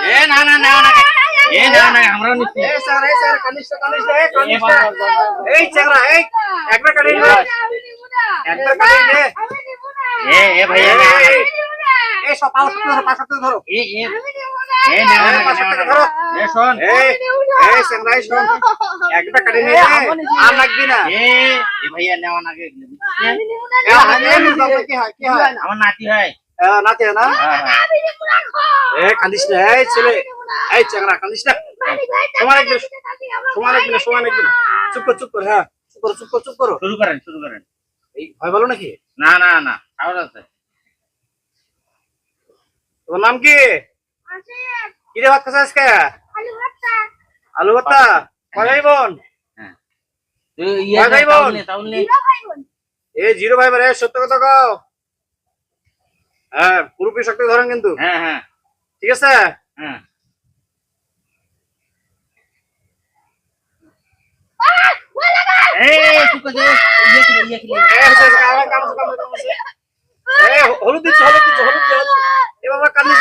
এ না না না না এ না না আমরাও নিচ্ছি এই স্যার কানিষ্টা এই চেংরা এই একবার কাটি নে একবার কাটি নে এ ভাইয়া এই সব পাঁচ সপ্তাহ ধরো এ নেওয়া না ধরো এ শোন এই চেংরা শোন একবার কাটি নে আর লাগবি না এ ভাইয়া নেওয়া না কি হয় আমার নাতি হয় নাতে না কান্দিস না এই ছেলে এই চেংরা কান্দিস না সময় একদিন চুপ কর হ্যাঁ চুপ করো শুরু করেন এই ভয় বলো নাকি না না না আওয়াজ আছে তোমার নাম কি কি রে ভাত খাস আজকে আলু ভর্তা কয় ভাই বোন তুই ইয়ে তাউল এ জিরো ভাই বোন সত্য কথা কও হ্যাঁ পুরোপুরি শক্তি ধরেন কিন্তু হ্যাঁ ঠিক আছে হ্যাঁ এই তুই কই হলুদ দিচ্ছ এ বাবা কান্দিস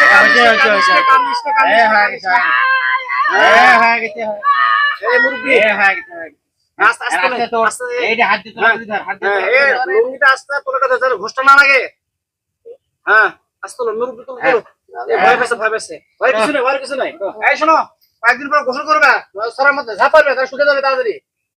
এই মুরগি আস্তে এইটা হাত দিতে লুঙ্গিটা আস্তে তোর কথা ঘোষটা না লাগে হ্যাঁ আস্তে মুরগি তো ভয় কিছু নাই এই শোনো কয়েকদিন পর গোসল করবে সরের মধ্যে ঝাঁপ পারবে তার শুকে যাবে তাড়াতাড়ি